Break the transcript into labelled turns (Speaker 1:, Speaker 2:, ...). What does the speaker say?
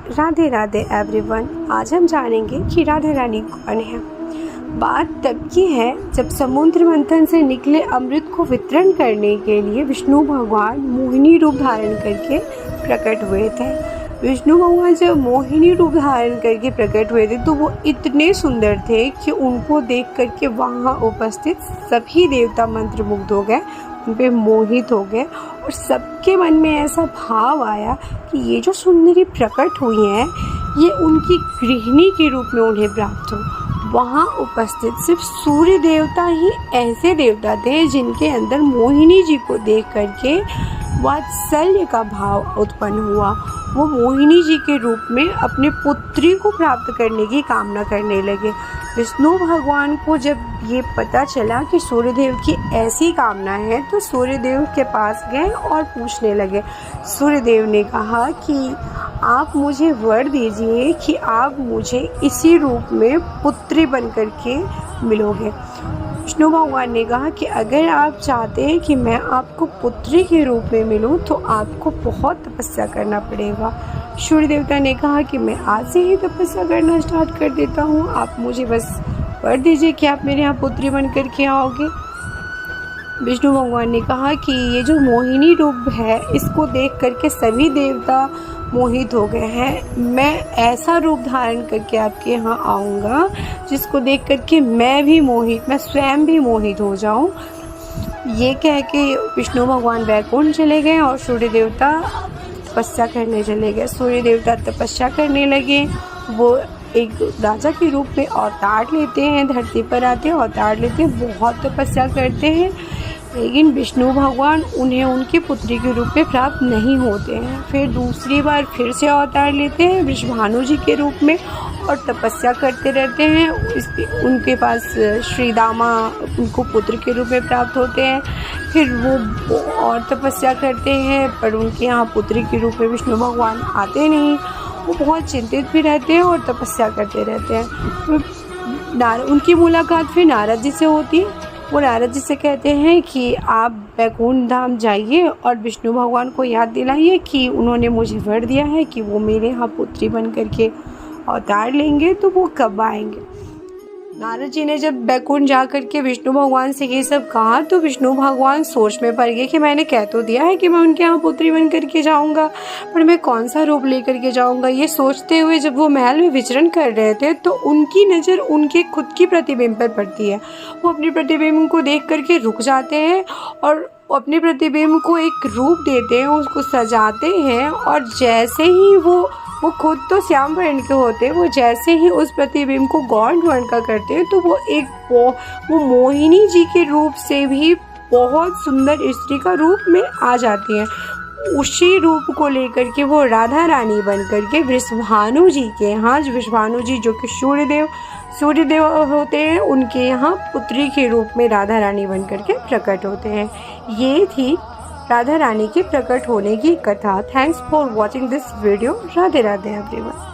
Speaker 1: Radhe Radhe everyone. आज हम जानेंगे कि राधा रानी कौन है। बात तब की है जब समुद्र मंथन से निकले अमृत को वितरण करने के लिए विष्णु भगवान मोहिनी रूप धारण करके प्रकट हुए थे। विष्णु भगवान जब मोहिनी रूप धारण करके प्रकट हुए थे तो वो इतने सुंदर थे कि उनको देख करके वहाँ उपस्थित सभी देवता मंत्रमुग्ध हो गए, उन पे मोहित हो गए और सबके मन में ऐसा भाव आया कि ये जो सुंदरी प्रकट हुई हैं ये उनकी गृहिणी के रूप में उन्हें प्राप्त हो। वहाँ उपस्थित सिर्फ सूर्य देवता ही ऐसे देवता थे जिनके अंदर मोहिनी जी को देख करके वात्सल्य का भाव उत्पन्न हुआ। वो मोहिनी जी के रूप में अपने पुत्री को प्राप्त करने की कामना करने लगे। विष्णु भगवान को जब ये पता चला कि सूर्यदेव की ऐसी कामना है तो सूर्यदेव के पास गए और पूछने लगे। सूर्यदेव ने कहा कि आप मुझे वर दीजिए कि आप मुझे इसी रूप में पुत्री बन करके मिलोगे। विष्णु भगवान ने कहा कि अगर आप चाहते हैं कि मैं आपको पुत्री के रूप में मिलूं तो आपको बहुत तपस्या करना पड़ेगा। सूर्य देवता ने कहा कि मैं आज से ही तपस्या करना स्टार्ट कर देता हूँ, आप मुझे बस वर दीजिए कि आप मेरे यहाँ पुत्री बन करके आओगे। विष्णु भगवान ने कहा कि ये जो मोहिनी रूप है इसको देख करके सभी देवता मोहित हो गए हैं। मैं ऐसा रूप धारण करके आपके यहाँ आऊँगा जिसको देख करके मैं स्वयं भी मोहित हो जाऊँ। ये कह के विष्णु भगवान वैकुंठ चले गए और सूर्य देवता तपस्या करने चले गए। सूर्य देवता तपस्या करने लगे। वो एक राजा के रूप में अवतार लेते हैं, धरती पर आते हैं, अवतार लेते हैं, बहुत तपस्या करते हैं, लेकिन विष्णु भगवान उन्हें उनकी पुत्री के रूप में प्राप्त नहीं होते हैं। फिर दूसरी बार फिर से अवतार लेते हैं वृषभानु जी के रूप में और तपस्या करते रहते हैं। उनके पास श्री दामा उनको पुत्र के रूप में प्राप्त होते हैं। फिर वो और तपस्या करते हैं पर उनके यहाँ पुत्री के रूप में विष्णु भगवान आते नहीं। वो बहुत चिंतित भी रहते हैं और तपस्या करते रहते हैं। तो उनकी मुलाकात फिर नारद जी से होती है। वो नारद जी से कहते हैं कि आप वैकुंठ धाम जाइए और विष्णु भगवान को याद दिलाइए कि उन्होंने मुझे वर दिया है कि वो मेरे यहाँ पुत्री बन करके अवतार लेंगे, तो वो कब आएंगे। नारद जी ने जब वैकुंठ जा करके विष्णु भगवान से ये सब कहा तो विष्णु भगवान सोच में पड़ गए कि मैंने कह तो दिया है कि मैं उनके यहाँ पुत्री बन करके जाऊँगा, पर मैं कौन सा रूप ले करके जाऊँगा। ये सोचते हुए जब वो महल में विचरण कर रहे थे तो उनकी नज़र उनके खुद की प्रतिबिंब पर पड़ती है। वो अपने प्रतिबिंब को देख करके रुक जाते हैं और अपने प्रतिबिंब को एक रूप देते हैं, उसको सजाते हैं और जैसे ही वो खुद तो श्याम वर्ण के होते हैं, वो जैसे ही उस प्रतिबिंब को गौड़ वर्ण का करते हैं तो वो मोहिनी जी के रूप से भी बहुत सुंदर स्त्री का रूप में आ जाती हैं। उसी रूप को लेकर के वो राधा रानी बन करके वृषभानु जी के यहाँ, वृषभानु जी जो कि सूर्यदेव होते हैं, उनके यहाँ पुत्री के रूप में राधा रानी बन करके प्रकट होते हैं। ये थी राधा रानी के प्रकट होने की कथा। Thanks for watching this video. Radhe Radhe everyone.